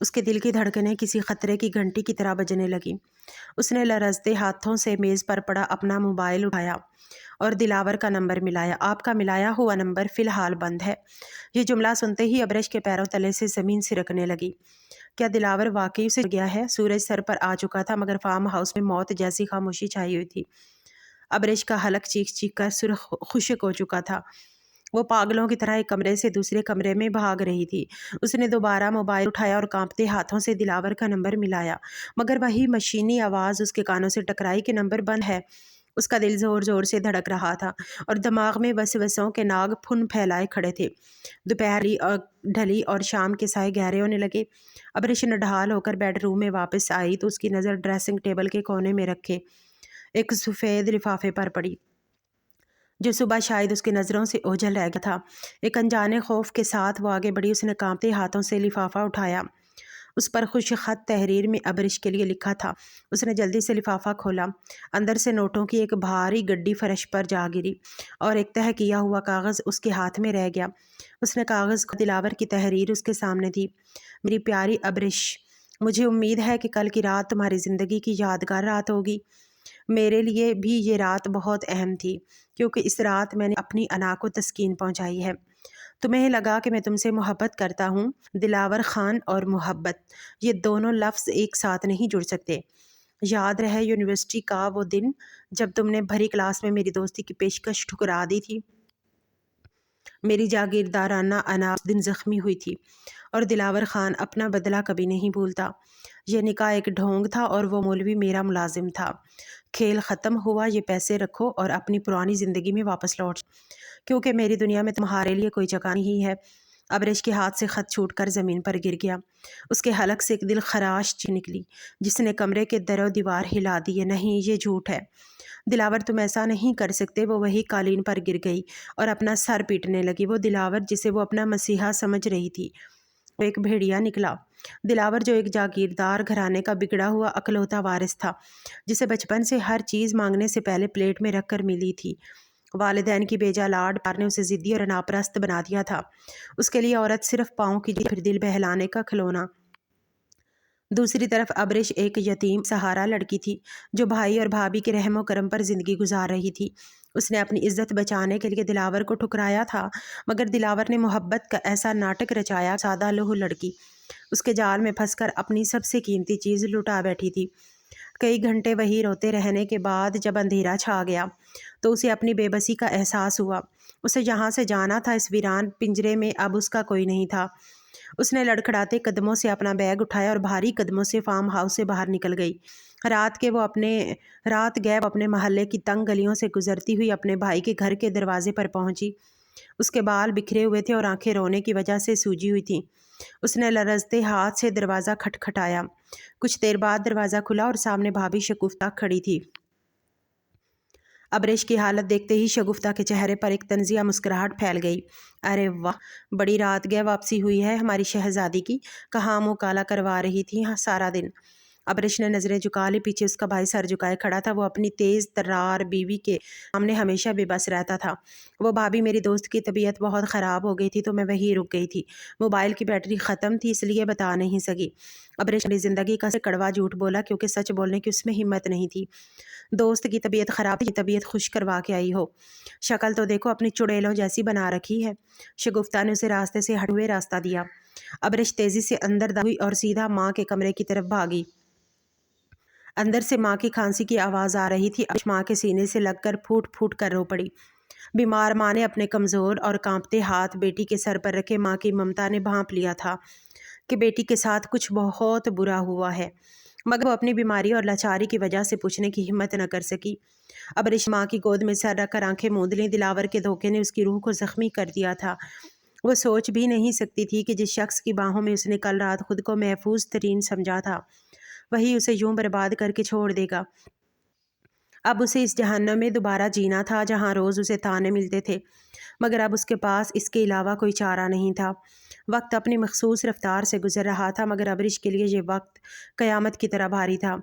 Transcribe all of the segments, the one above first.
اس کے دل کی دھڑکنیں کسی خطرے کی گھنٹی کی طرح بجنے لگیں۔ اس نے لرزتے ہاتھوں سے میز پر پڑا اپنا موبائل اٹھایا اور دلاور کا نمبر ملایا۔ آپ کا ملایا ہوا نمبر فی الحال بند ہے۔ یہ جملہ سنتے ہی ابرش کے پیروں تلے سے زمین سرکنے لگی۔ کیا دلاور واقعی اسے گیا ہے؟ سورج سر پر آ چکا تھا مگر فارم ہاؤس میں موت جیسی خاموشی چھائی ہوئی تھی۔ ابرش کا حلق چیخ چیخ کر سرخ خشک ہو چکا تھا۔ وہ پاگلوں کی طرح ایک کمرے سے دوسرے کمرے میں بھاگ رہی تھی۔ اس نے دوبارہ موبائل اٹھایا اور کانپتے ہاتھوں سے دلاور کا نمبر ملایا، مگر وہی مشینی آواز اس کے کانوں سے ٹکرائی کہ نمبر بند ہے۔ اس کا دل زور زور سے دھڑک رہا تھا اور دماغ میں وسوسوں کے ناگ پھن پھیلائے کھڑے تھے۔ دوپہر ڈھلی اور شام کے سائے گہرے ہونے لگے۔ ابرش نڈھال ہو کر بیڈ روم میں واپس آئی تو اس کی نظر ڈریسنگ ٹیبل کے کونے میں رکھے ایک سفید لفافے پر پڑی جو صبح شاید اس کی نظروں سے اوجھل رہ گیا تھا۔ ایک انجانے خوف کے ساتھ وہ آگے بڑھی۔ اس نے کانپتے ہاتھوں سے لفافہ اٹھایا۔ اس پر خوش خط تحریر میں ابرش کے لیے لکھا تھا۔ اس نے جلدی سے لفافہ کھولا۔ اندر سے نوٹوں کی ایک بھاری گڈی فرش پر جا گری اور ایک تہہ کیا ہوا کاغذ اس کے ہاتھ میں رہ گیا۔ اس نے کاغذ کو دلاور کی تحریر اس کے سامنے دی۔ میری پیاری ابرش، مجھے امید ہے کہ کل کی رات تمہاری زندگی کی یادگار رات ہوگی۔ میرے لیے بھی یہ رات بہت اہم تھی کیونکہ اس رات میں نے اپنی انا کو تسکین پہنچائی ہے۔ تمہیں لگا کہ میں تم سے محبت کرتا ہوں؟ دلاور خان اور محبت، یہ دونوں لفظ ایک ساتھ نہیں جڑ سکتے۔ یاد رہے یونیورسٹی کا وہ دن جب تم نے بھری کلاس میں میری دوستی کی پیشکش ٹھکرا دی تھی؟ میری جاگیردارانہ انا اس دن زخمی ہوئی تھی اور دلاور خان اپنا بدلہ کبھی نہیں بھولتا۔ یہ نکاح ایک ڈھونگ تھا اور وہ مولوی میرا ملازم تھا۔ کھیل ختم ہوا، یہ پیسے رکھو اور اپنی پرانی زندگی میں واپس لوٹ، کیونکہ میری دنیا میں تمہارے لیے کوئی جگہ نہیں ہے۔ ابرش کے ہاتھ سے خط چھوٹ کر زمین پر گر گیا۔ اس کے حلق سے ایک دل خراش چیخ نکلی جس نے کمرے کے در و دیوار ہلا دیے۔ نہیں، یہ جھوٹ ہے دلاور، تم ایسا نہیں کر سکتے۔ وہ وہی قالین پر گر گئی اور اپنا سر پیٹنے لگی۔ وہ دلاور جسے وہ اپنا مسیحا سمجھ رہی تھی وہ ایک بھیڑیا نکلا۔ دلاور جو ایک جاگیردار گھرانے کا بگڑا ہوا اکلوتا وارث تھا، جسے بچپن سے ہر چیز مانگنے سے پہلے پلیٹ میں رکھ کر ملی تھی۔ والدین کی بیجا لاڈ پیار نے اسے ضدی اور ناپرست بنا دیا تھا۔ اس کے لیے عورت صرف پاؤں کی پھر دل بہلانے کا کھلونا۔ دوسری طرف ابرش ایک یتیم سہارا لڑکی تھی جو بھائی اور بھابھی کے رحم و کرم پر زندگی گزار رہی تھی۔ اس نے اپنی عزت بچانے کے لیے دلاور کو ٹھکرایا تھا، مگر دلاور نے محبت کا ایسا ناٹک رچایا، سادہ لوح لڑکی اس کے جال میں پھنس کر اپنی سب سے قیمتی چیز لٹا بیٹھی تھی۔ کئی گھنٹے وہی روتے رہنے کے بعد جب اندھیرا چھا گیا تو اسے اپنی بے بسی کا احساس ہوا۔ اسے جہاں سے جانا تھا، اس ویران پنجرے میں اب اس کا کوئی نہیں تھا۔ اس نے لڑکھڑاتے قدموں سے اپنا بیگ اٹھایا اور بھاری قدموں سے فارم ہاؤس سے باہر نکل گئی۔ رات گئے وہ اپنے محلے کی تنگ گلیوں سے گزرتی ہوئی اپنے بھائی کے گھر کے دروازے پر پہنچی۔ اس کے بال بکھرے ہوئے تھے اور آنکھیں رونے کی وجہ سے سوجی ہوئی تھیں۔ اس نے لرزتے ہاتھ سے دروازہ کھٹکھٹایا۔ کچھ دیر بعد دروازہ کھلا اور سامنے بھابھی شگفتہ کھڑی تھی۔ ابرش کی حالت دیکھتے ہی شگفتہ کے چہرے پر ایک طنزیہ مسکراہٹ پھیل گئی۔ ارے واہ، بڑی رات گئے واپسی ہوئی ہے ہماری شہزادی کی، کہاں منہ کالا کروا رہی تھی سارا دن۔ ابرش نے نظریں جھکا لی۔ پیچھے اس کا بھائی سر جھکائے کھڑا تھا۔ وہ اپنی تیز ترار بیوی کے سامنے ہمیشہ بے بس رہتا تھا۔ وہ بھابھی، میری دوست کی طبیعت بہت خراب ہو گئی تھی تو میں وہیں رک گئی تھی۔ موبائل کی بیٹری ختم تھی اس لیے بتا نہیں سکی۔ ابرش نے زندگی کا کڑوا جھوٹ بولا کیونکہ سچ بولنے کی اس میں ہمت نہیں تھی۔ دوست کی طبیعت خراب تھی، طبیعت خوش کروا کے آئی ہو۔ شکل تو دیکھو، اپنی چڑیلوں جیسی بنا رکھی ہے۔ شگفتہ نے اسے راستے سے ہٹے ہوئے راستہ دیا۔ ابرش تیزی سے اندر داخل ہوئی اور سیدھا ماں کے کمرے کی طرف بھاگی۔ اندر سے ماں کی کھانسی کی آواز آ رہی تھی۔ ابرش ماں کے سینے سے لگ کر پھوٹ پھوٹ کر رو پڑی۔ بیمار ماں نے اپنے کمزور اور کانپتے ہاتھ بیٹی کے سر پر رکھے۔ ماں کی ممتا نے بھانپ لیا تھا کہ بیٹی کے ساتھ کچھ بہت برا ہوا ہے، مگر وہ اپنی بیماری اور لاچاری کی وجہ سے پوچھنے کی ہمت نہ کر سکی۔ ابرش ماں کی گود میں سر رکھ کر آنکھیں موند لیں۔ دلاور کے دھوکے نے اس کی روح کو زخمی کر دیا تھا۔ وہ سوچ بھی نہیں سکتی تھی کہ جس شخص کی باہوں میں اس نے کل رات خود کو محفوظ ترین سمجھا تھا وہی اسے یوں برباد کر کے چھوڑ دے گا۔ اب اسے اس جہنم میں دوبارہ جینا تھا جہاں روز اسے تانے ملتے تھے، مگر اب اس کے پاس اس کے علاوہ کوئی چارہ نہیں تھا۔ وقت اپنی مخصوص رفتار سے گزر رہا تھا، مگر ابرش کے لیے یہ وقت قیامت کی طرح بھاری تھا۔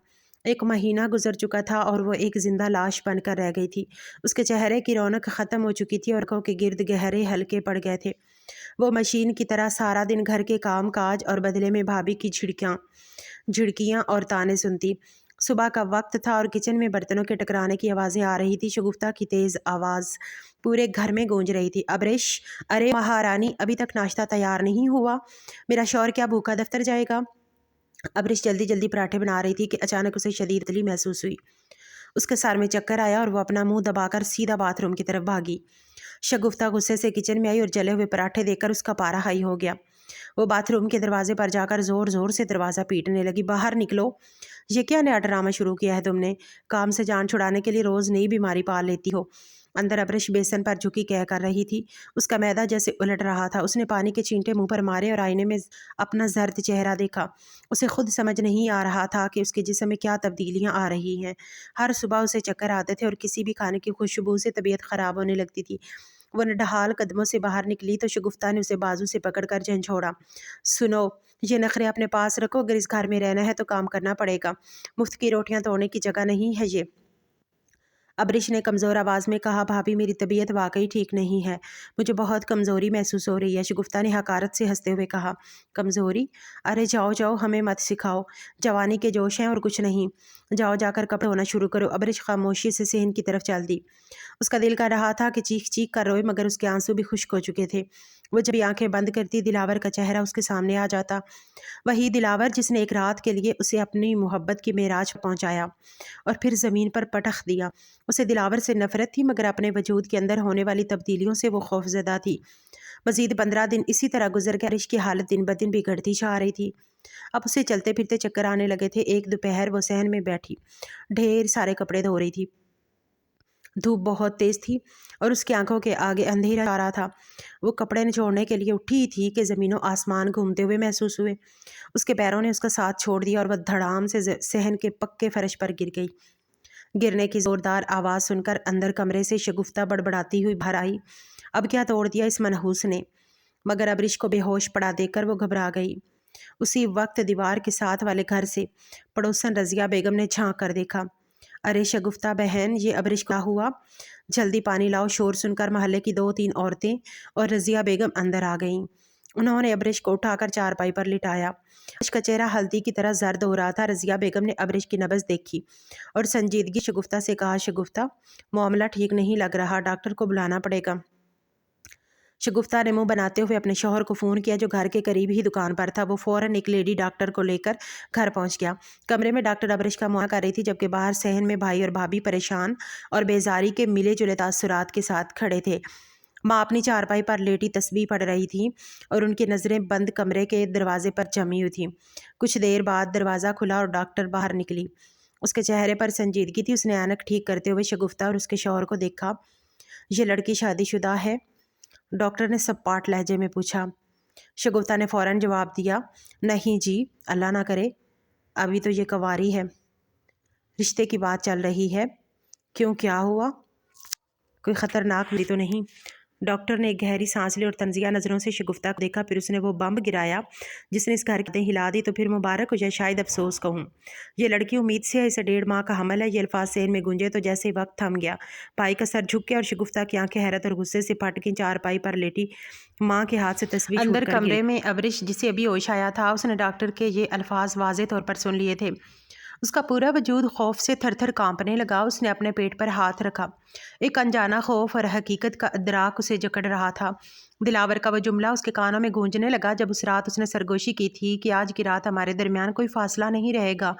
ایک مہینہ گزر چکا تھا اور وہ ایک زندہ لاش بن کر رہ گئی تھی۔ اس کے چہرے کی رونق ختم ہو چکی تھی اور آنکھوں کے گرد گہرے حلقے پڑ گئے تھے۔ وہ مشین کی طرح سارا دن گھر کے کام کاج اور بدلے میں بھابھی کی جھڑکیاں اور تانے سنتی۔ صبح کا وقت تھا اور کچن میں برتنوں کے ٹکرانے کی آوازیں آ رہی تھی۔ شگفتہ کی تیز آواز پورے گھر میں گونج رہی تھی، ابریش، ارے مہارانی، ابھی تک ناشتہ تیار نہیں ہوا؟ میرا شوہر کیا بھوکا دفتر جائے گا؟ ابریش جلدی جلدی پراٹھے بنا رہی تھی کہ اچانک اسے شدید تلی محسوس ہوئی۔ اس کے سر میں چکر آیا اور وہ اپنا منہ دبا کر سیدھا باتھ روم کی طرف بھاگی۔ شگفتہ غصے سے کچن میں آئی اور جلے ہوئے پراٹھے دیکھ کر اس کا پارا ہائی ہو گیا۔ وہ باتھ روم کے دروازے پر جا کر زور زور سے دروازہ پیٹنے لگی، باہر نکلو! یہ کیا نیا ڈرامہ شروع کیا ہے تم نے؟ کام سے جان چھڑانے کے لیے روز نئی بیماری پال لیتی ہو۔ اندر ابرش بیسن پر جھکی کہہ کر رہی تھی۔ اس کا معدہ جیسے الٹ رہا تھا۔ اس نے پانی کے چینٹے منہ پر مارے اور آئینے میں اپنا زرد چہرہ دیکھا۔ اسے خود سمجھ نہیں آ رہا تھا کہ اس کے جسم میں کیا تبدیلیاں آ رہی ہیں۔ ہر صبح اسے چکر آتے تھے اور کسی بھی کھانے کی خوشبو سے طبیعت خراب ہونے لگتی تھی۔ وہ نڈھال قدموں سے باہر نکلی تو شگفتہ نے اسے بازو سے پکڑ کر جھنجھوڑا۔ سنو، یہ نخرے اپنے پاس رکھو، اگر اس گھر میں رہنا ہے تو کام کرنا پڑے گا۔ مفت کی روٹیاں توڑنے کی جگہ نہیں ہے یہ۔ ابریش نے کمزور آواز میں کہا، بھابھی میری طبیعت واقعی ٹھیک نہیں ہے، مجھے بہت کمزوری محسوس ہو رہی ہے۔ شگفتہ نے حقارت سے ہنستے ہوئے کہا، کمزوری؟ ارے جاؤ جاؤ، ہمیں مت سکھاؤ، جوانی کے جوش ہیں اور کچھ نہیں، جاؤ جا کر کپڑے دھونا شروع کرو۔ ابریش خاموشی سے صحن کی طرف چل دی۔ اس کا دل کر رہا تھا کہ چیخ چیخ کر روئے، مگر اس کے آنسو بھی خشک ہو چکے تھے۔ وہ جب آنکھیں بند کرتی، دلاور کا چہرہ اس کے سامنے آ جاتا، وہی دلاور جس نے ایک رات کے لیے اسے اپنی محبت کی معراج پر پہنچایا اور پھر زمین پر پٹخ دیا۔ اسے دلاور سے نفرت تھی، مگر اپنے وجود کے اندر ہونے والی تبدیلیوں سے وہ خوفزدہ تھی۔ مزید 15 دن اسی طرح گزر گئے۔ ابریش کی حالت دن بدن بگڑتی جا رہی تھی۔ اب اسے چلتے پھرتے چکر آنے لگے تھے۔ ایک دوپہر وہ صحن میں بیٹھی ڈھیر سارے کپڑے دھو رہی تھی۔ دھوپ بہت تیز تھی اور اس کی آنکھوں کے آگے اندھیرا آ رہا تھا۔ وہ کپڑے نچوڑنے کے لیے اٹھی تھی کہ زمین و آسمان گھومتے ہوئے محسوس ہوئے۔ اس کے پیروں نے اس کا ساتھ چھوڑ دیا اور وہ دھڑام سے صحن کے پکے فرش پر گر گئی۔ گرنے کی زوردار آواز سن کر اندر کمرے سے شگفتہ بڑبڑاتی ہوئی باہر آئی۔ اب کیا توڑ دیا اس منحوس نے؟ مگر ابریش کو بے ہوش پڑا دیکھ کر وہ گھبرا گئی۔ اسی وقت دیوار کے ساتھ والے گھر سے پڑوسن رضیہ بیگم نے جھانک کر دیکھا۔ ارے شگفتہ بہن، یہ ابریش کیا ہوا؟ جلدی پانی لاؤ! شور سن کر محلے کی 2-3 عورتیں اور رضیہ بیگم اندر آ گئیں۔ انہوں نے ابریش کو اٹھا کر چارپائی پر لٹایا۔ ابریش کا چہرہ ہلدی کی طرح زرد ہو رہا تھا۔ رضیہ بیگم نے ابریش کی نبض دیکھی اور سنجیدگی شگفتہ سے کہا، شگفتہ، معاملہ ٹھیک نہیں لگ رہا، ڈاکٹر کو بلانا پڑے گا۔ شگفتہ نے منہ بناتے ہوئے اپنے شوہر کو فون کیا جو گھر کے قریب ہی دکان پر تھا۔ وہ فوراً ایک لیڈی ڈاکٹر کو لے کر گھر پہنچ گیا۔ کمرے میں ڈاکٹر ابریش کا معائنہ کر رہی تھی، جبکہ باہر صحن میں بھائی اور بھابھی پریشان اور بیزاری کے ملے جلے تاثرات کے ساتھ کھڑے تھے۔ ماں اپنی چارپائی پر لیٹی تسبیح پڑھ رہی تھی اور ان کی نظریں بند کمرے کے دروازے پر جمی ہوئی تھیں۔ کچھ دیر بعد دروازہ کھلا اور ڈاکٹر باہر نکلی۔ اس کے چہرے پر سنجیدگی تھی۔ اس نے اینک ٹھیک کرتے ہوئے شگفتہ اور اس کے شوہر کو دیکھا۔ یہ لڑکی شادی شدہ ہے؟ ڈاکٹر نے سپاٹ لہجے میں پوچھا۔ شگفتہ نے فوراً جواب دیا، نہیں جی، اللہ نہ کرے، ابھی تو یہ کنواری ہے۔ رشتے کی بات چل رہی ہے؟ کیوں، کیا ہوا؟ کوئی خطرناک بیماری تو نہیں؟ ڈاکٹر نے ایک گہری سانس لی اور طنزیہ نظروں سے شگفتہ کو دیکھا۔ پھر اس نے وہ بم گرایا جس نے اس گھر کی ہلا دی۔ تو پھر مبارک ہو جائے، شاید افسوس کہوں۔ یہ لڑکی امید سے ہے، اسے 1.5 ماہ کا حمل ہے۔ یہ الفاظ ذہن میں گونجے تو جیسے وقت تھم گیا۔ بھائی کا سر جھک گیا اور شگفتہ کی آنکھیں حیرت اور غصے سے پھٹ گئیں۔ چارپائی پر لیٹی ماں کے ہاتھ سے تسبیح چھوٹ کر اندر کمرے میں ابریش، جسے ابھی ہوش آیا تھا، اس نے ڈاکٹر کے یہ الفاظ واضح طور پر سن لیے تھے۔ اس کا پورا وجود خوف سے تھر تھر کانپنے لگا۔ اس نے اپنے پیٹ پر ہاتھ رکھا۔ ایک انجانا خوف اور حقیقت کا ادراک اسے جکڑ رہا تھا۔ دلاور کا وہ جملہ اس کے کانوں میں گونجنے لگا جب اس رات اس نے سرگوشی کی تھی کہ آج کی رات ہمارے درمیان کوئی فاصلہ نہیں رہے گا۔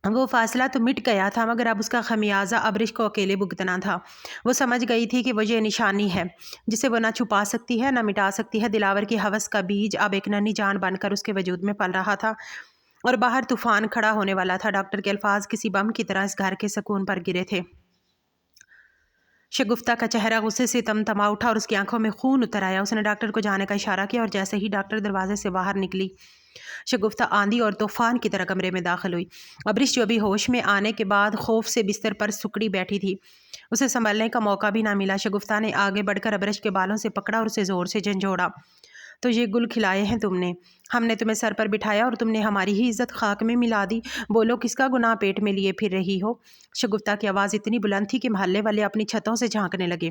وہ فاصلہ تو مٹ گیا تھا، مگر اب اس کا خمیازہ ابریش کو اکیلے بھگتنا تھا۔ وہ سمجھ گئی تھی کہ وہ یہ نشانی ہے جسے وہ نہ چھپا سکتی ہے نہ مٹا سکتی ہے۔ دلاور کی ہوس کا بیج اب ایک ننھی جان بن کر اس کے وجود میں پل رہا تھا اور باہر طوفان کھڑا ہونے والا تھا۔ ڈاکٹر کے الفاظ کسی بم کی طرح اس گھر کے سکون پر گرے تھے۔ شگفتہ کا چہرہ غصے سے تمتما اٹھا اور اس کی آنکھوں میں خون اتر آیا۔ اس نے ڈاکٹر کو جانے کا اشارہ کیا اور جیسے ہی ڈاکٹر دروازے سے باہر نکلی، شگفتہ آندھی اور طوفان کی طرح کمرے میں داخل ہوئی۔ ابریش جو ابھی ہوش میں آنے کے بعد خوف سے بستر پر سکڑی بیٹھی تھی، اسے سنبھلنے کا موقع بھی نہ ملا۔ شگفتہ نے آگے بڑھ کر ابریش کے بالوں سے پکڑا اور اسے زور سے جھنجھوڑا۔ تو یہ گل کھلائے ہیں تم نے، ہم نے تمہیں سر پر بٹھایا اور تم نے ہماری ہی عزت خاک میں ملا دی۔ بولو، کس کا گناہ پیٹ میں لیے پھر رہی ہو؟ شگفتہ کی آواز اتنی بلند تھی کہ محلے والے اپنی چھتوں سے جھانکنے لگے۔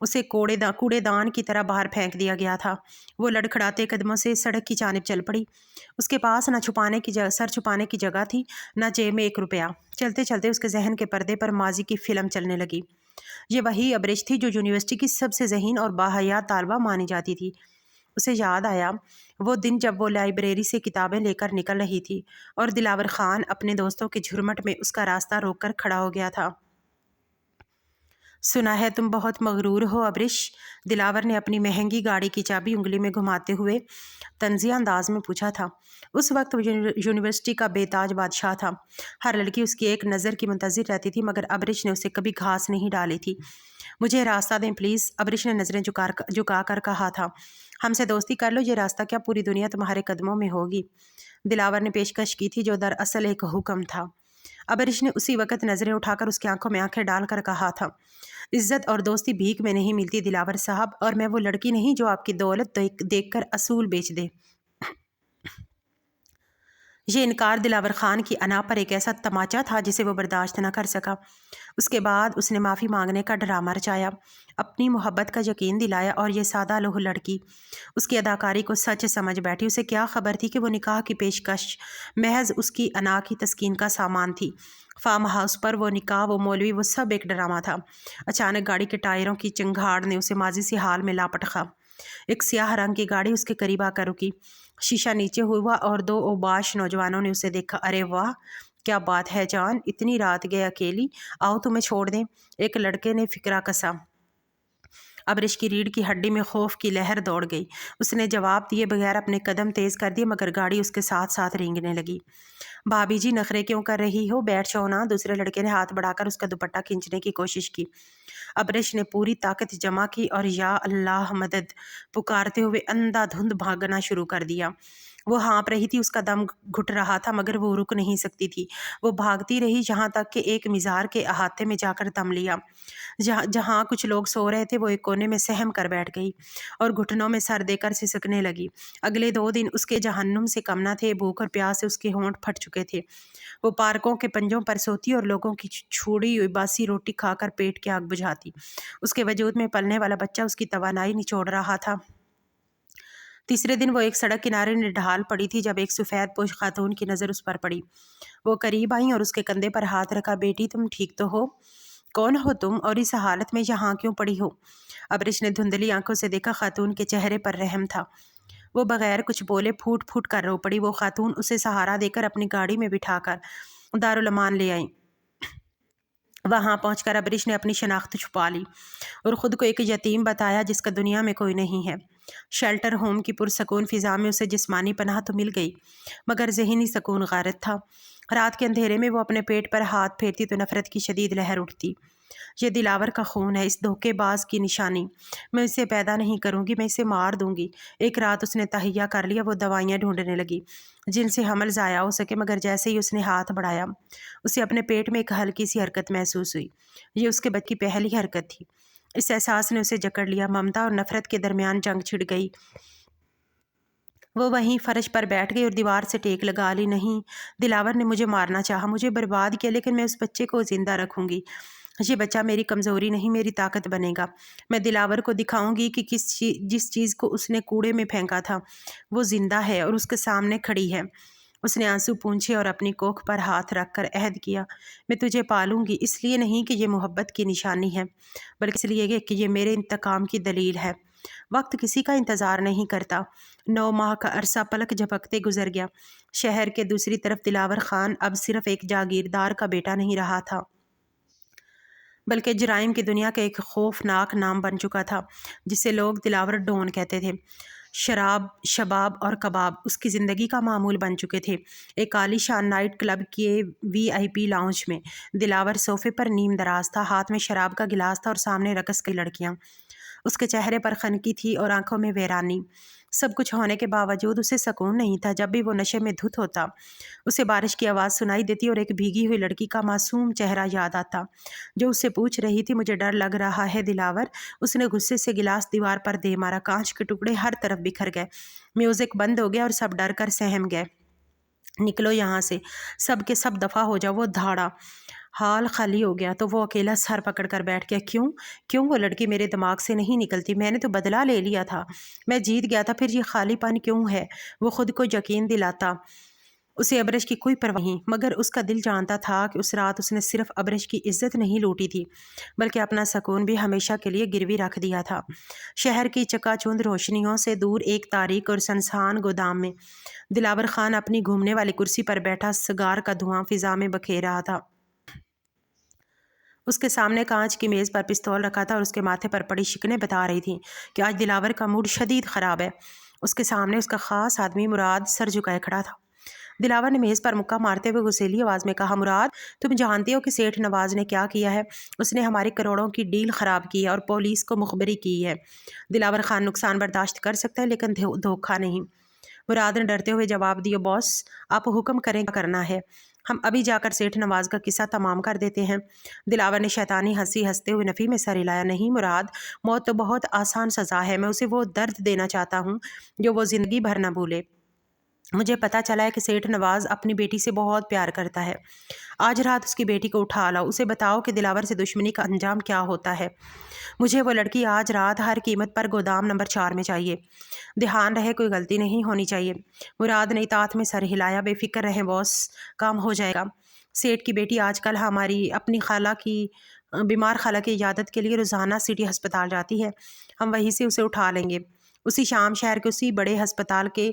اسے کوڑے دان کی طرح باہر پھینک دیا گیا تھا۔ وہ لڑکھڑاتے قدموں سے سڑک کی جانب چل پڑی۔ اس کے پاس نہ سر چھپانے کی جگہ تھی، نہ جیب میں 1 روپیہ۔ چلتے چلتے اس کے ذہن کے پردے پر ماضی کی فلم چلنے لگی۔ یہ وہی ابرش تھی جو یونیورسٹی کی سب سے ذہین اور باحیا طالبہ مانی جاتی تھی۔ اسے یاد آیا وہ دن جب وہ لائبریری سے کتابیں لے کر نکل رہی تھی اور دلاور خان اپنے دوستوں کے جھرمٹ میں اس کا راستہ روک کر کھڑا ہو گیا تھا۔ سنا ہے تم بہت مغرور ہو ابرش، دلاور نے اپنی مہنگی گاڑی کی چابی انگلی میں گھماتے ہوئے طنزیہ انداز میں پوچھا تھا۔ اس وقت وہ یونیورسٹی کا بے تاج بادشاہ تھا۔ ہر لڑکی اس کی ایک نظر کی منتظر رہتی تھی، مگر ابرش نے اسے کبھی گھاس نہیں ڈالی تھی۔ مجھے راستہ دیں پلیز، ابرش نے نظریں جھکا کر کہا تھا۔ ہم سے دوستی کر لو، یہ راستہ کیا پوری دنیا تمہارے قدموں میں ہوگی، دلاور نے پیشکش کی تھی جو دراصل ایک حکم تھا۔ ابرش نے اسی وقت نظریں اٹھا کر اس کی آنکھوں میں آنکھیں ڈال کر کہا تھا، عزت اور دوستی بھیک میں نہیں ملتی دلاور صاحب، اور میں وہ لڑکی نہیں جو آپ کی دولت دیکھ کر اصول بیچ دے۔ یہ انکار دلاور خان کی انا پر ایک ایسا تماچا تھا جسے وہ برداشت نہ کر سکا۔ اس کے بعد اس نے معافی مانگنے کا ڈرامہ رچایا، اپنی محبت کا یقین دلایا، اور یہ سادہ لوح لڑکی اس کی اداکاری کو سچ سمجھ بیٹھی۔ اسے کیا خبر تھی کہ وہ نکاح کی پیشکش محض اس کی انا کی تسکین کا سامان تھی۔ فارم ہاؤس پر وہ نکاح، وہ مولوی، وہ سب ایک ڈرامہ تھا۔ اچانک گاڑی کے ٹائروں کی چنگھاڑ نے اسے ماضی سے حال میں لاپٹخا۔ ایک سیاہ رنگ کی گاڑی اس کے قریب آ کر رکی۔ شیشہ نیچے ہوا اور 2 اوباش نوجوانوں نے اسے دیکھا۔ ارے واہ، کیا بات ہے جان، اتنی رات گئے اکیلی، آؤ تمہیں چھوڑ دیں، ایک لڑکے نے فکرہ کسا۔ ابرش کی ریڑھ کی ہڈی میں خوف کی لہر دوڑ گئی۔ اس نے جواب دیے بغیر اپنے قدم تیز کر دیے، مگر گاڑی اس کے ساتھ ساتھ رینگنے لگی۔ بھابھی جی نخرے کیوں کر رہی ہو، بیٹھ جاؤ نا، دوسرے لڑکے نے ہاتھ بڑھا کر اس کا دوپٹہ کھینچنے کی کوشش کی۔ ابرش نے پوری طاقت جمع کی اور یا اللہ مدد پکارتے ہوئے اندھا دھند بھاگنا شروع کر دیا۔ وہ ہانپ رہی تھی، اس کا دم گھٹ رہا تھا، مگر وہ رک نہیں سکتی تھی۔ وہ بھاگتی رہی یہاں تک کہ ایک مزار کے احاطے میں جا کر دم لیا۔ جہاں کچھ لوگ سو رہے تھے وہ ایک کونے میں سہم کر بیٹھ گئی اور گھٹنوں میں سر دے کر سسکنے لگی۔ اگلے 2 دن اس کے جہنم سے کم نہ تھے، بھوک اور پیاس سے اس کے ہونٹ پھٹ چکے تھے۔ وہ پارکوں کے پنجوں پر سوتی اور لوگوں کی چھوڑی ہوئی باسی روٹی کھا کر پیٹ کی آگ بجھاتی۔ اس کے وجود میں پلنے والا بچہ اس کی توانائی نچوڑ رہا تھا۔ تیسرے دن وہ ایک سڑک کنارے نڈھال پڑی تھی جب ایک سفید پوش خاتون کی نظر اس پر پڑی۔ وہ قریب آئیں اور اس کے کندھے پر ہاتھ رکھا۔ بیٹی تم ٹھیک تو ہو؟ کون ہو تم اور اس حالت میں یہاں کیوں پڑی ہو؟ ابرش نے دھندلی آنکھوں سے دیکھا، خاتون کے چہرے پر رحم تھا۔ وہ بغیر کچھ بولے پھوٹ پھوٹ کر رو پڑی۔ وہ خاتون اسے سہارا دے کر اپنی گاڑی میں بٹھا کر دارالامان لے آئیں۔ وہاں پہنچ کر ابرش نے اپنی شناخت چھپا لی اور خود کو ایک یتیم بتایا جس کا دنیا میں کوئی نہیں ہے۔ شیلٹر ہوم کی پرسکون فضا میں اسے جسمانی پناہ تو مل گئی، مگر ذہنی سکون غارت تھا۔ رات کے اندھیرے میں وہ اپنے پیٹ پر ہاتھ پھیرتی تو نفرت کی شدید لہر اٹھتی۔ یہ دلاور کا خون ہے، اس دھوکے باز کی نشانی۔ میں اسے پیدا نہیں کروں گی، میں اسے مار دوں گی۔ ایک رات اس نے تہیا کر لیا۔ وہ دوائیاں ڈھونڈنے لگی جن سے حمل ضائع ہو سکے، مگر جیسے ہی اس نے ہاتھ بڑھایا اسے اپنے پیٹ میں ایک ہلکی سی حرکت محسوس ہوئی۔ یہ اس کے بچے کی پہلی حرکت تھی۔ اس احساس نے اسے جکڑ لیا۔ ممتا اور نفرت کے درمیان جنگ چھڑ گئی۔ وہ وہیں فرش پر بیٹھ گئی اور دیوار سے ٹیک لگا لی۔ نہیں، دلاور نے مجھے مارنا چاہا، مجھے برباد کیا، لیکن میں اس بچے کو زندہ رکھوں گی۔ یہ بچہ میری کمزوری نہیں، میری طاقت بنے گا۔ میں دلاور کو دکھاؤں گی کہ جس چیز کو اس نے کوڑے میں پھینکا تھا وہ زندہ ہے اور اس کے سامنے کھڑی ہے۔ اس نے آنسو پونچھے اور اپنی کوکھ پر ہاتھ رکھ کر عہد کیا، میں تجھے پالوں گی، اس لیے نہیں کہ یہ محبت کی نشانی ہے، بلکہ اس لیے کہ یہ میرے انتقام کی دلیل ہے۔ وقت کسی کا انتظار نہیں کرتا۔ 9 ماہ کا عرصہ پلک جھپکتے گزر گیا۔ شہر کے دوسری طرف دلاور خان اب صرف ایک جاگیردار کا بیٹا نہیں رہا تھا، بلکہ جرائم کی دنیا کا ایک خوفناک نام بن چکا تھا جسے لوگ دلاور ڈون کہتے تھے۔ شراب، شباب اور کباب اس کی زندگی کا معمول بن چکے تھے۔ ایک عالی شان نائٹ کلب کے VIP لاؤنج میں دلاور صوفے پر نیم دراز تھا، ہاتھ میں شراب کا گلاس تھا اور سامنے رقص کی لڑکیاں۔ اس کے چہرے پر خنکی تھی اور آنکھوں میں ویرانی۔ سب کچھ ہونے کے باوجود اسے سکون نہیں تھا۔ جب بھی وہ نشے میں دھت ہوتا اسے بارش کی آواز سنائی دیتی اور ایک بھیگی ہوئی لڑکی کا معصوم چہرہ یاد آتا جو اس سے پوچھ رہی تھی، مجھے ڈر لگ رہا ہے دلاور۔ اس نے غصے سے گلاس دیوار پر دے مارا، کانچ کے ٹکڑے ہر طرف بکھر گئے، میوزک بند ہو گیا اور سب ڈر کر سہم گئے۔ نکلو یہاں سے، سب کے سب دفع ہو جاؤ، وہ دھاڑا۔ حال خالی ہو گیا تو وہ اکیلا سر پکڑ کر بیٹھ گیا۔ کیوں وہ لڑکی میرے دماغ سے نہیں نکلتی؟ میں نے تو بدلہ لے لیا تھا، میں جیت گیا تھا، پھر یہ خالی پن کیوں ہے؟ وہ خود کو یقین دلاتا اسے ابرش کی کوئی پرواہ نہیں، مگر اس کا دل جانتا تھا کہ اس رات اس نے صرف ابرش کی عزت نہیں لوٹی تھی بلکہ اپنا سکون بھی ہمیشہ کے لیے گروی رکھ دیا تھا۔ شہر کی چکا چوند روشنیوں سے دور ایک تاریک اور سنسان گودام میں دلاور خان اپنی گھومنے والی کرسی پر بیٹھا سگار کا دھواں فضا میں بکھیر رہا تھا۔ اس کے سامنے کانچ کی میز پر پستول رکھا تھا اور اس کے ماتھے پر پڑی شکنیں بتا رہی تھیں کہ آج دلاور کا موڈ شدید خراب ہے۔ اس کے سامنے اس کا خاص آدمی مراد سر جھکائے کھڑا تھا۔ دلاور نے میز پر مکہ مارتے ہوئے غصیلی آواز میں کہا، مراد، تم جانتے ہو کہ سیٹھ نواز نے کیا کیا ہے؟ اس نے ہماری کروڑوں کی ڈیل خراب کی ہے اور پولیس کو مخبری کی ہے۔ دلاور خان نقصان برداشت کر سکتا ہے لیکن دھوکہ نہیں۔ مراد نے ڈرتے ہوئے جواب دیا، باس، آپ حکم کریں کیا کرنا ہے؟ ہم ابھی جا کر سیٹھ نواز کا قصہ تمام کر دیتے ہیں۔ دلاور نے شیطانی ہنسی ہنستے ہوئے نفی میں سر ہلایا، نہیں مراد، موت تو بہت آسان سزا ہے، میں اسے وہ درد دینا چاہتا ہوں جو وہ زندگی بھر نہ بھولے۔ مجھے پتا چلا ہے کہ سیٹھ نواز اپنی بیٹی سے بہت پیار کرتا ہے۔ آج رات اس کی بیٹی کو اٹھا لاؤ، اسے بتاؤ کہ دلاور سے دشمنی کا انجام کیا ہوتا ہے۔ مجھے وہ لڑکی آج رات ہر قیمت پر گودام نمبر 4 میں چاہیے۔ دھیان رہے کوئی غلطی نہیں ہونی چاہیے۔ مراد نے اطاعت میں سر ہلایا، بے فکر رہیں باس، کام ہو جائے گا۔ سیٹھ کی بیٹی آج کل ہماری اپنی بیمار خالہ کی عیادت کے لیے روزانہ سٹی ہسپتال جاتی ہے، ہم وہیں سے اسے اٹھا لیں گے۔ اسی شام شہر کے اسی بڑے ہسپتال کے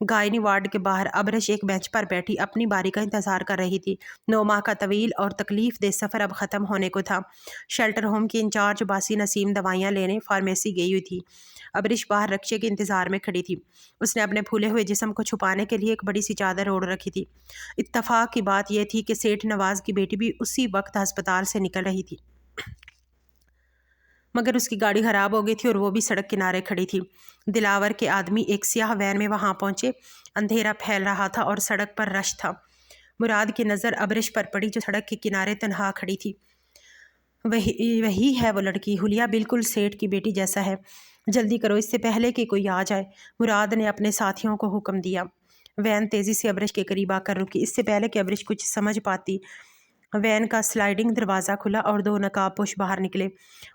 گائنی وارڈ کے باہر ابرش ایک بینچ پر بیٹھی اپنی باری کا انتظار کر رہی تھی۔ 9 ماہ کا طویل اور تکلیف دہ سفر اب ختم ہونے کو تھا۔ شیلٹر ہوم کی انچارج باسی نسیم دوائیاں لینے فارمیسی گئی ہوئی تھی۔ ابرش باہر رکشے کے انتظار میں کھڑی تھی۔ اس نے اپنے پھولے ہوئے جسم کو چھپانے کے لیے ایک بڑی سی چادر اوڑھ رکھی تھی۔ اتفاق کی بات یہ تھی کہ سیٹھ نواز کی بیٹی بھی اسی وقت ہسپتال سے نکل رہی تھی، مگر اس کی گاڑی خراب ہو گئی تھی اور وہ بھی سڑک کنارے کھڑی تھی۔ دلاور کے آدمی ایک سیاہ وین میں وہاں پہنچے۔ اندھیرا پھیل رہا تھا اور سڑک پر رش تھا۔ مراد کی نظر ابرش پر پڑی جو سڑک کے کنارے تنہا کھڑی تھی۔ وہی ہے وہ لڑکی، حلیہ بالکل سیٹھ کی بیٹی جیسا ہے۔ جلدی کرو اس سے پہلے کہ کوئی آ جائے، مراد نے اپنے ساتھیوں کو حکم دیا۔ وین تیزی سے ابرش کے قریب آ کر رکی۔ اس سے پہلے کہ ابرش کچھ سمجھ پاتی، وین کا سلائیڈنگ دروازہ کھلا اور 2 نقاب پوش باہر نکلے۔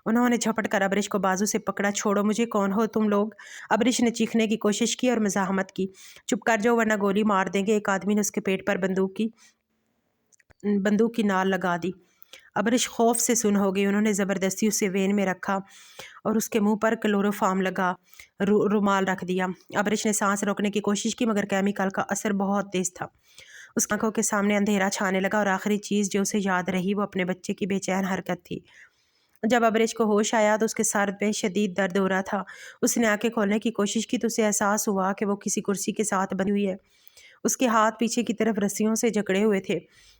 انہوں نے جھپٹ کر ابرش کو بازو سے پکڑا، چھوڑو مجھے، کون ہو تم لوگ؟ ابرش نے چیخنے کی کوشش کی اور مزاحمت کی، چپ کر جاؤ ورنہ گولی مار دیں گے۔ ایک آدمی نے اس کے پیٹ پر بندوق کی نال لگا دی۔ ابرش خوف سے سن ہو گئی۔ انہوں نے زبردستی اسے وین میں رکھا اور اس کے منہ پر کلوروفارم لگا رومال رکھ دیا۔ ابرش نے سانس روکنے کی کوشش کی مگر کیمیکل کا اثر بہت تیز تھا۔ اس کی آنکھوں کے سامنے اندھیرا چھانے لگا اور آخری چیز جو اسے یاد رہی وہ اپنے بچے کی بے چین حرکت تھی۔ جب ابرش کو ہوش آیا تو اس کے سر پہ شدید درد ہو رہا تھا۔ اس نے آنکھیں کھولنے کی کوشش کی تو اسے احساس ہوا کہ وہ کسی کرسی کے ساتھ بندھی ہوئی ہے۔ اس کے ہاتھ پیچھے کی طرف رسیوں سے جکڑے ہوئے تھے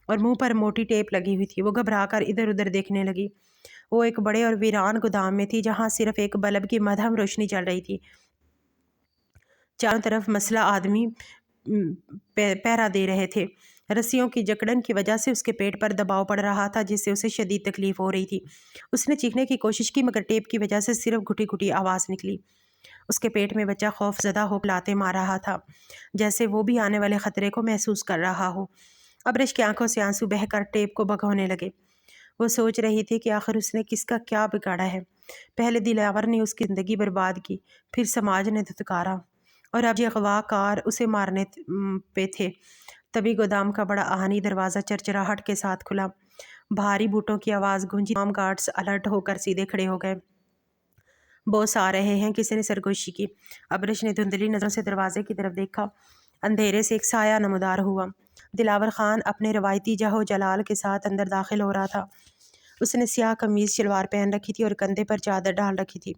اور منہ پر موٹی ٹیپ لگی ہوئی تھی۔ وہ گھبرا کر ادھر ادھر دیکھنے لگی۔ وہ ایک بڑے اور ویران گودام میں تھی جہاں صرف ایک بلب کی مدھم روشنی چل رہی تھی۔ چاروں طرف مسلح آدمی پہرا دے رہے تھے۔ رسیوں کی جکڑن کی وجہ سے اس کے پیٹ پر دباؤ پڑ رہا تھا جس سے اسے شدید تکلیف ہو رہی تھی۔ اس نے چیخنے کی کوشش کی مگر ٹیپ کی وجہ سے صرف گھٹی گھٹی آواز نکلی۔ اس کے پیٹ میں بچہ خوف زدہ ہو لاتیں مار رہا تھا جیسے وہ بھی آنے والے خطرے کو محسوس کر رہا ہو۔ ابرش کی آنکھوں سے آنسو بہہ کر ٹیپ کو بھگونے لگے۔ وہ سوچ رہی تھی کہ آخر اس نے کس کا کیا بگاڑا ہے۔ پہلے دلاور نے اس کی زندگی برباد کی، پھر سماج نے دھتکارا اور اب یہ اغوا کار اسے مارنے پہ تھے۔ تبھی گودام کا بڑا آہنی دروازہ چرچراہٹ کے ساتھ کھلا۔ بھاری بوٹوں کی آواز گونجی۔ تمام گارڈز الرٹ ہو کر سیدھے کھڑے ہو گئے۔ بوس آ رہے ہیں، کسی نے سرگوشی کی۔ ابرش نے دھندلی نظروں سے دروازے کی طرف دیکھا۔ اندھیرے سے ایک سایہ نمودار ہوا۔ دلاور خان اپنے روایتی جہو جلال کے ساتھ اندر داخل ہو رہا تھا۔ اس نے سیاہ قمیض شلوار پہن رکھی تھی اور کندھے پر چادر ڈال رکھی تھی۔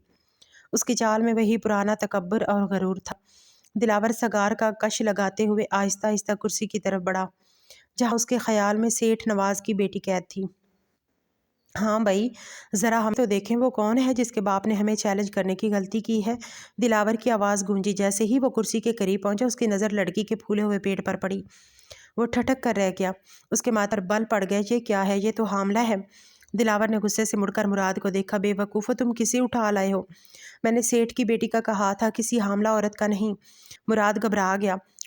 اس کی چال میں وہی پرانا تکبر اور غرور تھا۔ دلاور سگار کا کش لگاتے ہوئے آہستہ آہستہ کرسی کی طرف بڑھا جہاں اس کے خیال میں سیٹھ نواز کی بیٹی قید تھی۔ ہاں بھائی، ذرا ہم تو دیکھیں وہ کون ہے جس کے باپ نے ہمیں چیلنج کرنے کی غلطی کی ہے۔ دلاور کی آواز گونجی۔ جیسے ہی وہ کرسی کے قریب پہنچا اس کی نظر لڑکی کے پھولے ہوئے پیٹ پر پڑی۔ وہ ٹھٹک کر رہ گیا۔ اس کے ماتھے پر بل پڑ گئے۔ یہ کیا ہے؟ یہ تو حاملہ ہے۔ دلاور نے غصے سے مڑ کر مراد کو دیکھا۔ بے وقوفو، تم کسے اٹھا لائے ہو؟ میں نے سیٹھ کی بیٹی کا کہا تھا، کسی حاملہ عورت کا نہیں۔ مراد گھبرا گیا۔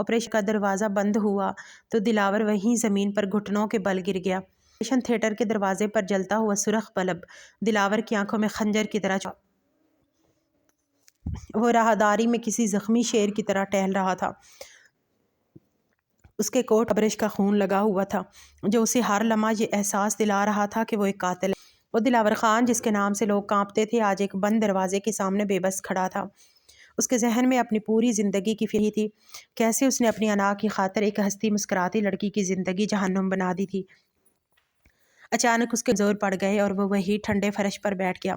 آپریشن کا دروازہ بند ہوا تو دلاور وہیں زمین پر گھٹنوں کے بل گر گیا۔ آپریشن تھیٹر کے دروازے پر جلتا ہوا سرخ بلب دلاور کی آنکھوں میں خنجر کی طرح چبھا۔ وہ راہداری میں کسی زخمی شیر کی طرح ٹہل رہا تھا۔ اس کے کوٹ ابرش کا خون لگا ہوا تھا جو اسے ہر لمحہ یہ احساس دلا رہا تھا کہ وہ ایک قاتل ہے۔ وہ دلاور خان جس کے نام سے لوگ کانپتے تھے آج ایک بند دروازے کے سامنے بے بس کھڑا تھا۔ اس کے ذہن میں اپنی پوری زندگی کی فکر تھی، کیسے اس نے اپنی انا کی خاطر ایک ہستی مسکراتی لڑکی کی زندگی جہنم بنا دی تھی۔ اچانک اس کے زور پڑ گئے اور وہ وہی ٹھنڈے فرش پر بیٹھ گیا۔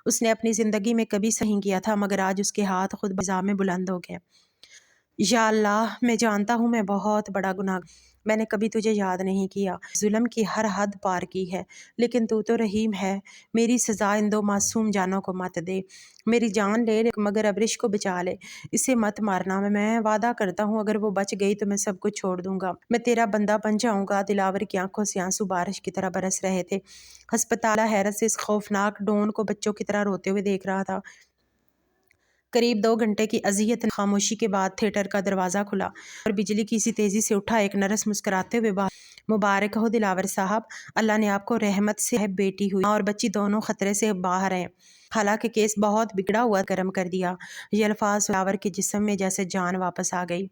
اس نے اپنی زندگی میں کبھی صحیح کیا تھا مگر آج اس کے ہاتھ خود بضا میں بلند ہو گئے۔ یا اللہ، میں جانتا ہوں میں بہت بڑا گناہگار، میں نے کبھی تجھے یاد نہیں کیا، ظلم کی ہر حد پار کی ہے، لیکن تو رحیم ہے، میری سزا ان دو معصوم جانوں کو مت دے، میری جان لے مگر ابرش کو بچا لے، اسے مت مارنا، میں وعدہ کرتا ہوں اگر وہ بچ گئی تو میں سب کچھ چھوڑ دوں گا، میں تیرا بندہ بن جاؤں گا۔ دلاور کی آنکھوں سے آنسو بارش کی طرح برس رہے تھے۔ ہسپتال حیرت سے اس خوفناک ڈون کو بچوں کی طرح روتے ہوئے دیکھ رہا تھا۔ قریب 2 گھنٹے کی اذیت خاموشی کے بعد تھیٹر کا دروازہ کھلا اور بجلی کسی تیزی سے اٹھا۔ ایک نرس مسکراتے ہوئے مبارک ہو دلاور صاحب، اللہ نے آپ کو رحمت سے بیٹی ہوئی اور بچی دونوں خطرے سے باہر ہیں، حالانکہ کیس بہت بگڑا ہوا گرم کر دیا۔ یہ الفاظ دلاور کے جسم میں جیسے جان واپس آ گئی۔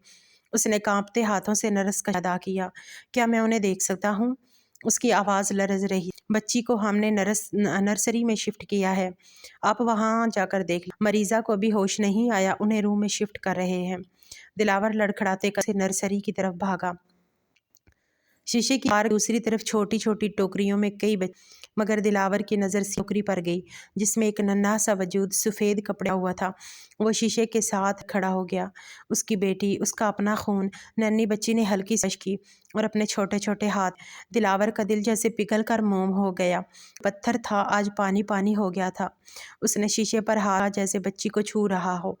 اس نے کانپتے ہاتھوں سے نرس کا ادا کیا۔ کیا میں انہیں دیکھ سکتا ہوں؟ اس کی آواز لرز رہی۔ بچی کو ہم نے نرسری میں شفٹ کیا ہے، آپ وہاں جا کر دیکھ لیں۔ مریضہ کو بھی ہوش نہیں آیا، انہیں روم میں شفٹ کر رہے ہیں۔ دلاور لڑکھڑاتے سے نرسری کی طرف بھاگا۔ شیشے کی بار دوسری طرف چھوٹی چھوٹی ٹوکریوں میں کئی بچے، مگر دلاور کی نظر ٹوکری پر گئی جس میں ایک ننھا سا وجود سفید کپڑا ہوا تھا۔ وہ شیشے کے ساتھ کھڑا ہو گیا۔ اس کی بیٹی، اس کا اپنا خون۔ ننھی بچی نے ہلکی سش کی اور اپنے چھوٹے چھوٹے ہاتھ۔ دلاور کا دل جیسے پگھل کر موم ہو گیا، پتھر تھا آج پانی پانی ہو گیا تھا۔ اس نے شیشے پر ہاتھ جیسے بچی کو چھو رہا ہو۔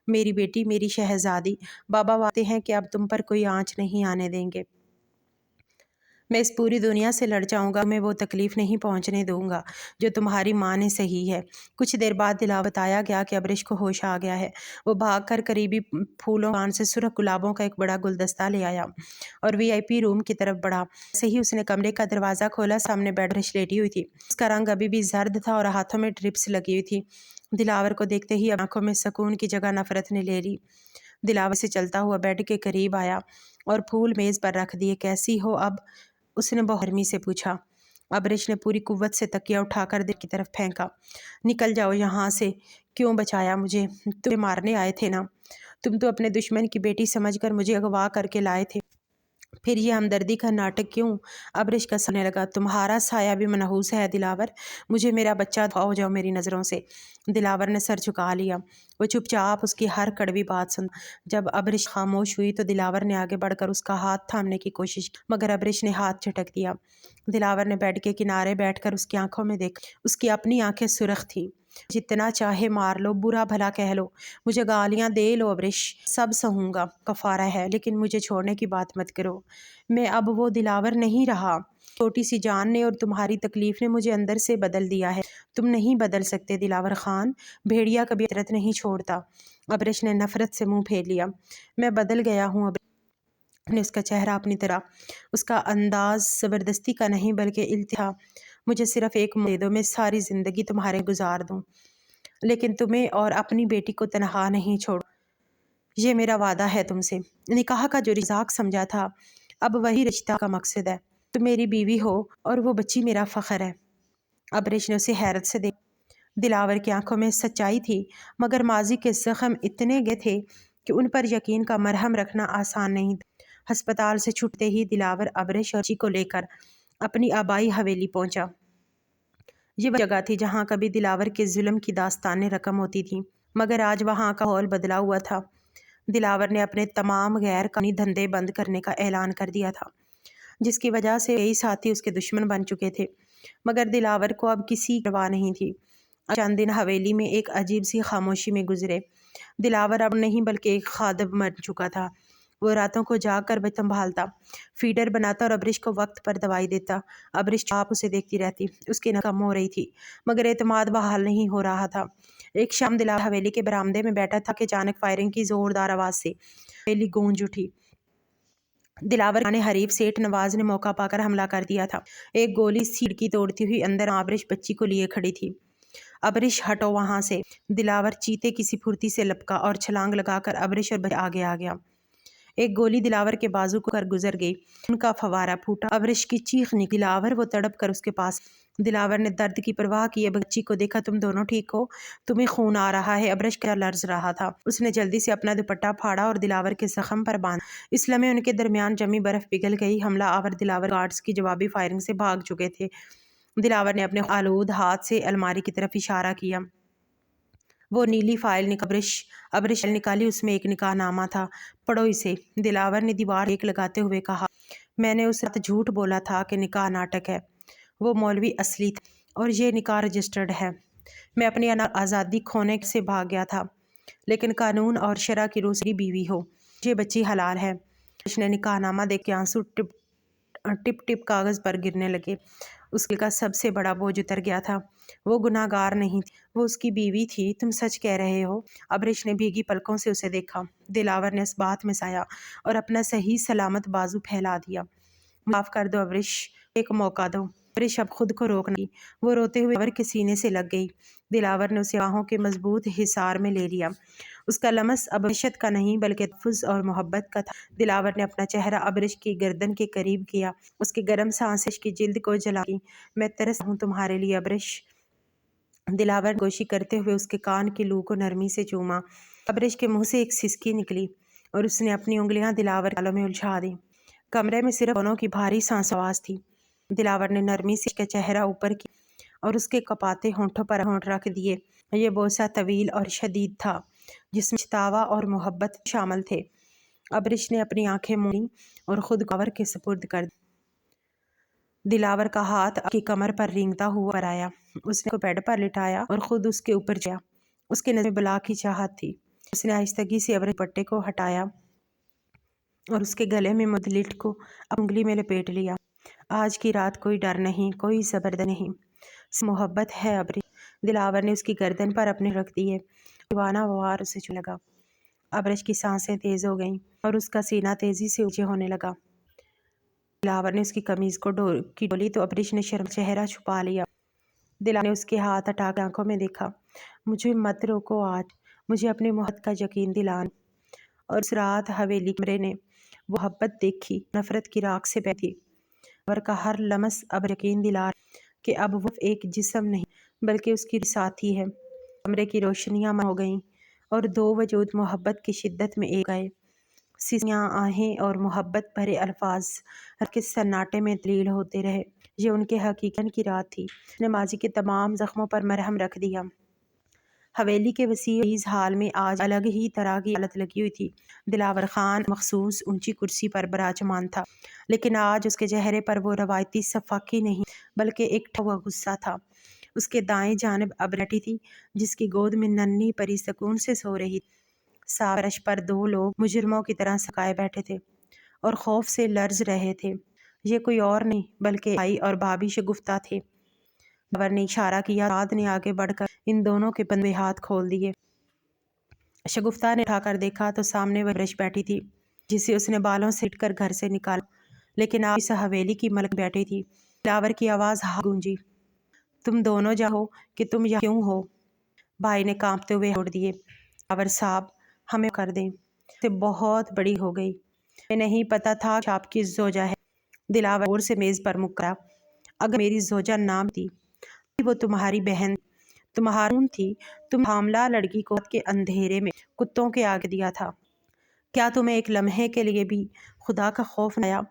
میری بیٹی، میری شہزادی، بابا وعدے ہیں کہ اب تم پر کوئی آنچ نہیں آنے دیں گے۔ میں اس پوری دنیا سے لڑ جاؤں گا، میں وہ تکلیف نہیں پہنچنے دوں گا جو تمہاری ماں نے سہی ہے۔ کچھ دیر بعد دلاور بتایا گیا کہ ابرش کو ہوش آ گیا ہے۔ وہ بھاگ کر قریبی پھولوں دکان سے سرخ گلابوں کا ایک بڑا گلدستہ لے آیا اور VIP روم کی طرف بڑھا۔ جیسے ہی اس نے کمرے کا دروازہ کھولا، سامنے بیڈ ابرش لیٹی ہوئی تھی۔ اس کا رنگ ابھی بھی زرد تھا اور ہاتھوں میں ڈرپس لگی ہوئی تھی۔ دلاور کو دیکھتے ہی آنکھوں میں سکون کی جگہ نفرت نے لے لی۔ دلاور سے چلتا ہوا بیڈ کے قریب آیا اور پھول میز پر رکھ دیے۔ کیسی ہو اب؟ اس نے بہت نرمی سے پوچھا۔ ابرش نے پوری قوت سے تکیہ اٹھا کر دل کی طرف پھینکا۔ نکل جاؤ یہاں سے، کیوں بچایا مجھے؟ تم مارنے آئے تھے نا؟ تم تو اپنے دشمن کی بیٹی سمجھ کر مجھے اغوا کر کے لائے تھے، پھر یہ ہمدردی کا ناٹک کیوں؟ ابرش کا سنے لگا۔ تمہارا سایہ بھی منحوس ہے دلاور، مجھے میرا بچہ ہو جاؤ میری نظروں سے۔ دلاور نے سر جھکا لیا۔ وہ چپ چاپ اس کی ہر کڑوی بات سن۔ جب ابرش خاموش ہوئی تو دلاور نے آگے بڑھ کر اس کا ہاتھ تھامنے کی کوشش کی، مگر ابرش نے ہاتھ جھٹک دیا۔ دلاور نے بیڈ کے کنارے بیٹھ کر اس کی آنکھوں میں دیکھا۔ اس کی اپنی آنکھیں سرخ تھیں۔ جتنا چاہے مار لو، برا بھلا کہہ لو، مجھے گالیاں دے لو ابرش، سب سہوں گا، کفارہ ہے، لیکن مجھے چھوڑنے کی بات مت کرو۔ میں اب وہ دلاور نہیں رہا۔ چھوٹی سی جان نے اور تمہاری تکلیف نے مجھے اندر سے بدل دیا ہے۔ تم نہیں بدل سکتے دلاور خان، بھیڑیا کبھی فطرت نہیں چھوڑتا۔ ابرش نے نفرت سے منہ پھیر لیا۔ میں بدل گیا ہوں ابرش نے اس کا چہرہ اپنی طرح، اس کا انداز زبردستی کا نہیں بلکہ التجا۔ مجھے صرف ایک موقع دے دو، میں ساری زندگی تمہارے گزار دوں، لیکن تمہیں اور اپنی بیٹی کو تنہا نہیں چھوڑوں۔ یہ میرا وعدہ ہے تم سے۔ نکاح کا جو مذاق سمجھا تھا، اب وہی رشتہ کا مقصد ہے۔ تم میری بیوی ہو اور وہ بچی میرا فخر ہے۔ ابرش نے اسے حیرت سے دیکھا۔ دلاور کی آنکھوں میں سچائی تھی، مگر ماضی کے زخم اتنے گہرے تھے کہ ان پر یقین کا مرہم رکھنا آسان نہیں تھا۔ ہسپتال سے چھٹتے ہی دلاور ابرش اور بچی کو لے کر اپنی آبائی حویلی پہنچا۔ یہ وہ جگہ تھی جہاں کبھی دلاور کے ظلم کی داستانیں رقم ہوتی تھیں، مگر آج وہاں کا ماحول بدلا ہوا تھا۔ دلاور نے اپنے تمام غیر قانونی دھندے بند کرنے کا اعلان کر دیا تھا، جس کی وجہ سے کئی ساتھی اس کے دشمن بن چکے تھے، مگر دلاور کو اب کسی پرواہ نہیں تھی۔ چند دن حویلی میں ایک عجیب سی خاموشی میں گزرے۔ دلاور اب نہیں بلکہ ایک خادم بن چکا تھا۔ وہ راتوں کو جاگ کر بچہ سنبھالتا، فیڈر بناتا اور ابرش کو وقت پر دوائی دیتا۔ ابرش چاپ اسے دیکھتی رہتی، اس کی نبض کم ہو رہی تھی، مگر اعتماد بحال نہیں ہو رہا تھا۔ ایک شام دلاور حویلی کے برآمدے میں بیٹھا تھا کہ اچانک فائرنگ کی زوردار آواز سے حویلی گونج اٹھی۔ دلاور نے حریف سیٹھ نواز نے موقع پا کر حملہ کر دیا تھا۔ ایک گولی کھڑکی توڑتی ہوئی اندر ابرش بچی کو لیے کھڑی تھی۔ ابرش ہٹو وہاں سے، دلاور چیتے کسی پھرتی سے لپکا اور چھلانگ لگا کر ابرش اور آگے آ گیا۔ ایک گولی دلاور کے بازو کو کر گزر گئی، ان کا فوارہ پھوٹا، ابرش کی چیخ نکلی، دلاور وہ تڑپ کر اس کے پاس۔ دلاور نے درد کی پرواہ کیے بچی کو دیکھا، تم دونوں ٹھیک ہو؟ تمہیں خون آ رہا ہے؟ ابرش کا لرز رہا تھا۔ اس نے جلدی سے اپنا دوپٹہ پھاڑا اور دلاور کے زخم پر باندھا۔ اس لمحے ان کے درمیان جمی برف پگھل گئی۔ حملہ آور دلاور گارڈز کی جوابی فائرنگ سے بھاگ چکے تھے۔ دلاور نے اپنے آلود ہاتھ سے الماری کی طرف اشارہ کیا۔ وہ نیلی فائل ابرش نکالی، اس میں ایک نکاح نامہ تھا۔ پڑھو اسے، دلاور نے دیوار ایک لگاتے ہوئے کہا۔ میں نے اس رات جھوٹ بولا تھا کہ نکاح ناٹک ہے۔ وہ مولوی اصلی تھا اور یہ نکاح رجسٹرڈ ہے۔ میں اپنی آزادی کھونے سے بھاگ گیا تھا، لیکن قانون اور شرع کی روح سے بیوی ہو، یہ بچی حلال ہے۔ ابرش نے نکاح نامہ دیکھ کے آنسو ٹپ ٹپ کاغذ پر گرنے لگے۔ اس دل کا سب سے بڑا بوجھ اتر گیا تھا۔ وہ گناہ گار نہیں تھی، وہ اس کی بیوی تھی۔ تم سچ کہہ رہے ہو؟ ابرش نے بھیگی پلکوں سے اسے دیکھا۔ دلاور نے اس بات میں سایا اور اپنا صحیح سلامت بازو پھیلا دیا۔ معاف کر دو ابرش، ایک موقع دو۔ ابرش اب خود کو روک نہیں، وہ روتے ہوئے دلاور کے سینے سے لگ گئی۔ دلاور نے اسے باہوں کے مضبوط حصار میں لے لیا۔ اس کا لمس اب وحشت کا نہیں بلکہ تحفظ اور محبت کا تھا۔ دلاور نے اپنا چہرہ ابرش کی گردن کے قریب کیا، اس کی گرم سانسیں کی جلد کو جلا گئیں۔ میں ترس ہوں تمہارے لیے ابرش۔ دلاور نے گوشی کرتے ہوئے اس کے کان کی لو کو نرمی سے چوما۔ ابرش کے منہ سے ایک سسکی نکلی اور اس نے اپنی انگلیاں دلاور کے بالوں میں الجھا دیں۔ کمرے میں صرف دونوں کی بھاری سانسوں کی آواز تھی۔ دلاور نے نرمی سے اس کا چہرہ اوپر کیا اور اس کے کپاتے ہونٹوں پر ہونٹ رکھ دیے۔ یہ بوسہ طویل اور شدید تھا، جس میں چھتاوا اور محبت شامل تھے۔ ابرش نے اپنی آنکھیں موڑیں اور خود کو دلاور کے سپرد کر دیا۔ دلاور کا ہاتھ اب کی کمر پر رینگتا ہوا پر آیا۔ اس نے کو بیڈ پر لٹایا اور خود اس کے اوپر جایا۔ اس کے نظر میں بلا کی چاہت تھی۔ اس نے آہستگی سے ابرش پٹے کو ہٹایا اور اس کے گلے میں مدلٹ کو انگلی میں لپیٹ لیا۔ آج کی رات کوئی ڈر نہیں، کوئی زبردستی نہیں، محبت ہے ابرش۔ دلاور نے اس کی گردن پر اپنے رکھ دیے، دیوانہ وار اسے چھونے لگا۔ ابرش کی سانسیں تیز ہو گئیں اور اس کا سینہ تیزی سے اونچے ہونے لگا۔ دلاور نے اس کی قمیض کو ڈولی تو ابرش نے شرم چہرہ چھپا لیا۔ دلاور نے اس کے ہاتھ ہٹا کے آنکھوں میں دیکھا۔ مجھے مت روکو آج، مجھے اپنی محبت کا یقین دلانا۔ اور اس رات حویلی کمرے نے وہ محبت دیکھی، نفرت کی راکھ سے بہتی تھی۔ دلاور کا ہر لمس اب یقین دلا رہا کہ اب وہ ایک جسم نہیں بلکہ اس کی ساتھی ہے۔ کمرے کی روشنیاں منع ہو گئیں اور دو وجود محبت کی شدت میں ایک گئے۔ سیسیاں، آہیں اور محبت بھرے الفاظ رات کے سناٹے میں تبدیل ہوتے رہے۔ یہ ان کے حقیقت کی رات تھی، جس نے ماضی کے تمام زخموں پر مرہم رکھ دیا۔ حویلی کے وسیع و عریض حال میں آج الگ ہی طرح کی حالت لگی ہوئی تھی۔ دلاور خان مخصوص اونچی کرسی پر براجمان تھا، لیکن آج اس کے چہرے پر وہ روایتی شفقت نہیں بلکہ ایک ٹھٹا ہوا غصہ تھا۔ اس کے دائیں جانب ابرش بیٹھی تھی، جس کی گود میں ننھی پری سکون سے سو رہی تھی۔ صاف فرش پر دو لوگ مجرموں کی طرح سکائے بیٹھے تھے اور خوف سے لرز رہے تھے۔ یہ کوئی اور نہیں بلکہ بھائی اور بھابھی شگفتہ تھے۔ دلاور نے اشارہ کیا، رات نے آگے بڑھ کر ان دونوں کے بندھے ہاتھ کھول دیے۔ شگفتہ نے اٹھا کر دیکھا تو سامنے وہ ابرش بیٹھی تھی، جسے اس نے بالوں سے ہٹ کر گھر سے نکالا، لیکن آپ اس حویلی کی ملک بیٹھی تھی۔ دلاور کی آواز گونجی، تم دونوں جاؤ کہ تم یہاں کیوں ہو؟ بھائی نے کانپتے ہوئے چھوڑ دیے۔ دلاور صاحب، ہمیں کر دیں، سے بہت بڑی ہو گئی، ہمیں نہیں پتا تھا کہ آپ کی زوجہ ہے۔ دلاور زور سے میز پر مکرا، اگر میری زوجہ نام تھی وہ تمہاری بہن تمہارون تھی، تم حاملہ لڑکی کو رات کے اندھیرے میں کتوں کے آگے دیا تھا۔ کیا تمہیں ایک لمحے کے لیے بھی خدا کا خوف نہ آیا؟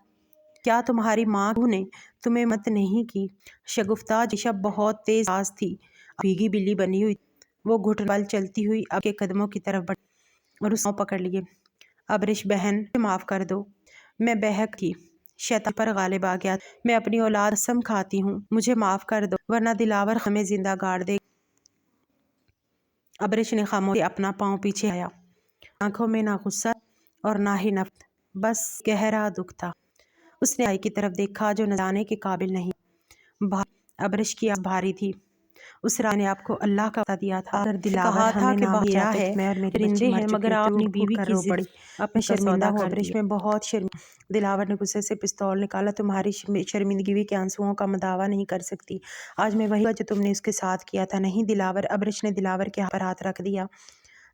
کیا تمہاری ماں نے تمہیں مت نہیں کی؟ شگفتہ جیشا بہت تیز آواز تھی، بھیگی بلی بنی ہوئی، وہ گھٹن بل چلتی ہوئی اب کے قدموں کی طرف بڑھی اور اس پاؤں پکڑ لیے۔ ابرش بہن، مجھے معاف کر دو، میں بہک کی، شیطان پر غالب آ گیا، میں اپنی اولاد قسم کھاتی ہوں، مجھے معاف کر دو ورنہ دلاور ہمیں زندہ گاڑ دے گا۔ ابرش نے خاموشی سے اپنا پاؤں پیچھے آیا، آنکھوں میں نہ غصہ اور نہ ہی نفرت، بس گہرا دکھ تھا۔ اس نے بھائی کی طرف دیکھا جو نہ جانے کے قابل نہیں۔ ابرش کی آواز بھاری تھی، اس رات نے آپ کو اللہ کا وعدہ دیا تھا، اگر کہا دلاور تھا ہمیں کہ نہ باہر بچا ہے، تو میں اور میرے بچے پرندے مر ہیں، مگر چکے، آپ اپنی جھوٹ پھوٹ بیوی کر کی رو پڑی، ضد میں کا شرمندہ سودا ہوں کر ابرش، دیا۔ میں بہت شرمندہ۔ دلاور نے غصے سے پستول نکالا، تمہاری شرمندگی کے آنسوؤں کا مداوع نہیں کر سکتی، آج میں وہی جو تم نے اس کے ساتھ کیا تھا۔ نہیں دلاور، ابرش نے دلاور کے پر ہاتھ رکھ دیا۔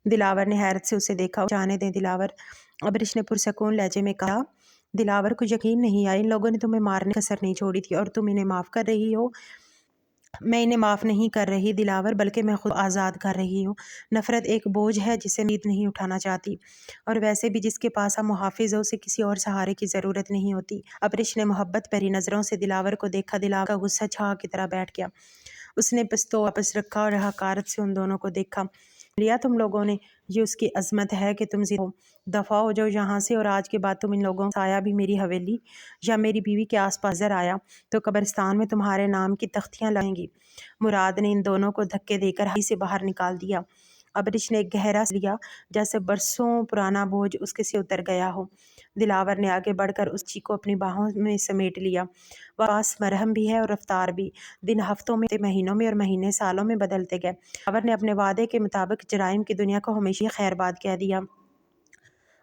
دلاور نے حیرت سے اسے دیکھا۔ جانے دیں دلاور، ابرش نے پرسکون لہجے میں کہا۔ دلاور کو یقین نہیں آیا، ان لوگوں نے تمہیں مارنے کی کسر نہیں چھوڑی تھی اور تم انہیں معاف کر رہی ہو۔ میں انہیں معاف نہیں کر رہی دلاور، بلکہ میں خود آزاد کر رہی ہوں۔ نفرت ایک بوجھ ہے جسے امید نہیں اٹھانا چاہتی، اور ویسے بھی جس کے پاس اب محافظ ہو اسے کسی اور سہارے کی ضرورت نہیں ہوتی۔ ابرش نے محبت بھری نظروں سے دلاور کو دیکھا۔ دلاور کا غصہ چھاؤ کی طرح بیٹھ گیا۔ اس نے پستول واپس رکھا اور حقارت سے ان دونوں کو دیکھا۔ لیا تم لوگوں نے، یہ اس کی عظمت ہے کہ تم زندہ ہو، دفع ہو جاؤ یہاں سے، اور آج کے بعد تم ان لوگوں کا سایہ بھی میری حویلی یا میری بیوی کے آس پاس نظر آیا تو قبرستان میں تمہارے نام کی تختیاں لگیں گی۔ مراد نے ان دونوں کو دھکے دے کر ہائی سے باہر نکال دیا۔ ابرش نے ایک گہرا سانس لیا، جیسے برسوں پرانا بوجھ اس کے سے اتر گیا ہو۔ دلاور نے آگے بڑھ کر اس بچی کو اپنی باہوں میں سمیٹ لیا۔ پاس مرہم بھی ہے اور رفتار بھی۔ دن ہفتوں میں، مہینوں میں، اور مہینے سالوں میں بدلتے گئے۔ دلاور نے اپنے وعدے کے مطابق جرائم کی دنیا کو ہمیشہ خیر باد کہہ دیا۔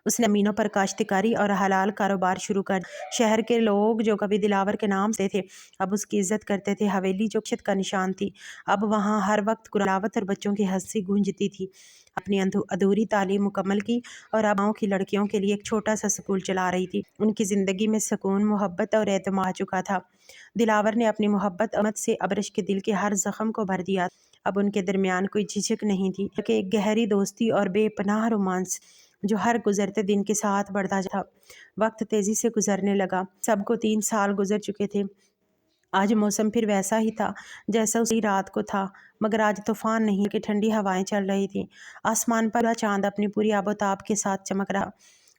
اس نے زمینوں پر کاشتکاری اور حلال کاروبار شروع کر دیا۔ شہر کے لوگ جو کبھی دلاور کے نام سے تھے اب اس کی عزت کرتے تھے۔ حویلی جو شت کا نشان تھی اب وہاں ہر وقت تلاوت اور بچوں کی ہنسی گونجتی تھی۔ اپنی ادھوری تعلیم مکمل کی اور اب گاؤں کی لڑکیوں کے لیے ایک چھوٹا سا اسکول چلا رہی تھی۔ ان کی زندگی میں سکون، محبت اور اعتماد آ چکا تھا۔ دلاور نے اپنی محبت امت سے ابرش کے دل کے ہر زخم کو بھر دیا۔ اب ان کے درمیان کوئی جھجک نہیں تھی، بلکہ ایک گہری دوستی اور بے پناہ رومانس جو ہر گزرتے دن کے ساتھ بڑھتا تھا۔ وقت تیزی سے گزرنے لگا۔ سب کو 3 سال گزر چکے تھے۔ آج موسم پھر ویسا ہی تھا جیسا اسی رات کو تھا، مگر آج طوفان نہیں کہ ٹھنڈی ہوائیں چل رہی تھیں۔ آسمان پر چاند اپنی پوری آب و تاب کے ساتھ چمک رہا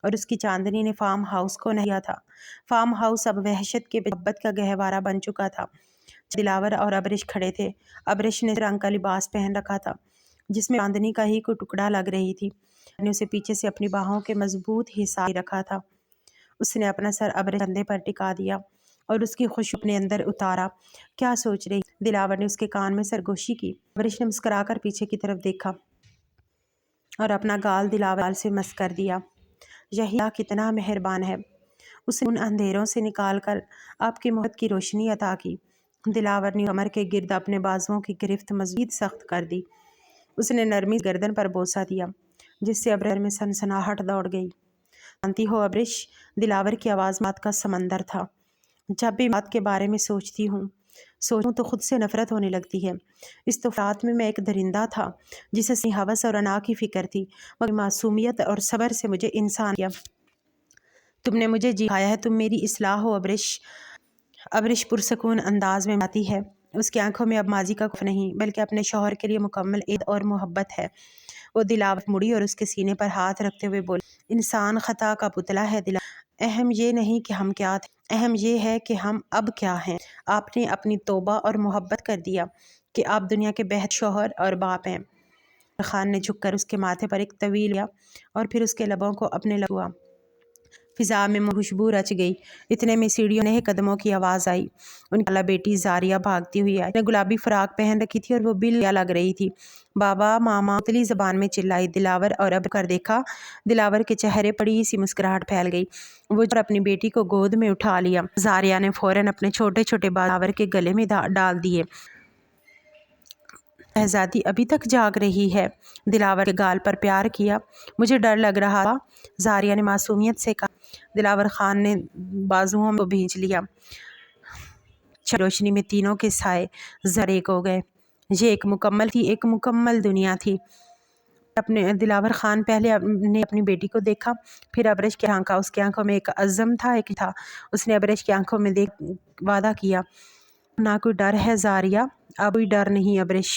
اور اس کی چاندنی نے فارم ہاؤس کو نہیا تھا۔ فارم ہاؤس اب وحشت کے محبت کا گہوارہ بن چکا تھا۔ دلاور اور ابرش کھڑے تھے۔ ابرش نے رنگ کا لباس پہن رکھا تھا جس میں چاندنی کا ہی کوئی ٹکڑا لگ رہی تھی۔ نے اسے پیچھے سے اپنی باہوں کے مضبوط حصہ رکھا تھا۔ اس نے اپنا سر ابرش کے کندھے پر ٹکا دیا اور اس کی خوشبو اپنے اندر اتارا۔ کیا سوچ رہی؟ دلاور نے اس کے کان میں سرگوشی کی۔ ابرش نے مسکرا کر پیچھے کی طرف دیکھا اور اپنا گال دلاور سے مس کر دیا۔ یہی اللہ کتنا مہربان ہے، اس نے ان اندھیروں سے نکال کر آپ کی محبت کی روشنی عطا کی۔ دلاور نے کمر کے گرد اپنے بازوؤں کی گرفت مزید سخت کر دی۔ اس نے نرمی سے گردن پر بوسہ دیا جس سے ابرش میں سنسناہٹ دوڑ گئی۔ جانتی ہو ابرش، دلاور کی آواز بات کا سمندر تھا۔ جب بھی بات کے بارے میں سوچتی ہوں تو خود سے نفرت ہونے لگتی ہے۔ اس طفرات میں ایک درندہ تھا جسے اپنی ہوس اور انا کی فکر تھی، مگر معصومیت اور صبر سے مجھے انسان کیا۔ تم نے مجھے جی کھایا ہے، تم میری اصلاح ہو ابرش۔ ابرش پرسکون انداز میں آتی ہے۔ اس کی آنکھوں میں اب ماضی کا خوف نہیں بلکہ اپنے شوہر کے لیے مکمل عید اور محبت ہے۔ وہ دلاور مڑی اور اس کے سینے پر ہاتھ رکھتے ہوئے بولی، انسان خطا کا پتلا ہے دلاور، اہم یہ نہیں کہ ہم کیا تھے، اہم یہ ہے کہ ہم اب کیا ہیں۔ آپ نے اپنی توبہ اور محبت کر دیا کہ آپ دنیا کے بہتر شوہر اور باپ ہیں۔ خان نے جھک کر اس کے ماتھے پر ایک طویل لیا اور پھر اس کے لبوں کو اپنے لب ہوا۔ فضا میں خوشبو رچ گئی۔ اتنے میں سیڑھیوں نے قدموں کی آواز آئی۔ ان کی خالہ بیٹی زاریہ بھاگتی ہوئی آئی۔ اس نے گلابی فراق پہن رکھی تھی اور وہ بالکل لگ رہی تھی۔ بابا، ماما، متلی زبان میں چلائی۔ دلاور اور اب کر دیکھا۔ دلاور کے چہرے بڑی سی مسکراہٹ پھیل گئی۔ وہ اپنی بیٹی کو گود میں اٹھا لیا۔ زاریہ نے فوراً اپنے چھوٹے چھوٹے بال دلاور کے گلے میں ڈال دیے۔ شہزادی ابھی تک جاگ رہی ہے؟ دلاور کے گال پر پیار کیا۔ مجھے ڈر لگ رہا تھا، زاریہ نے معصومیت سے کہا۔ دلاور خان نے بازوؤں کو بھینچ لیا۔ روشنی میں تینوں کے سائے زر ایک ہو گئے۔ یہ ایک مکمل دنیا تھی۔ دلاور خان پہلے نے اپنی بیٹی کو دیکھا، پھر ابرش کی آنکھوں۔ اس کی آنکھوں میں ایک عزم تھا، ایک تھا۔ اس نے ابرش کی آنکھوں میں دیکھ وعدہ کیا، نہ کوئی ڈر ہے زاریہ، اب کوئی ڈر نہیں ابرش۔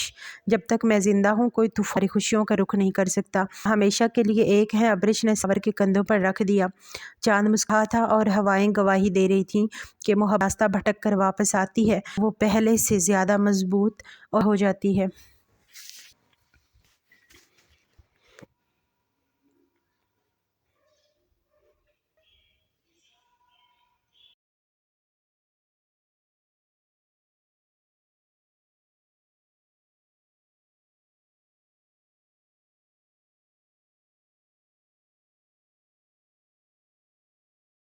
جب تک میں زندہ ہوں کوئی طوفان خوشیوں کا رخ نہیں کر سکتا۔ ہمیشہ کے لیے ایک ہے۔ ابرش نے دلاور کے کندھوں پر رکھ دیا۔ چاند مسکرا تھا اور ہوائیں گواہی دے رہی تھیں کہ محبت راستہ بھٹک کر واپس آتی ہے، وہ پہلے سے زیادہ مضبوط اور ہو جاتی ہے۔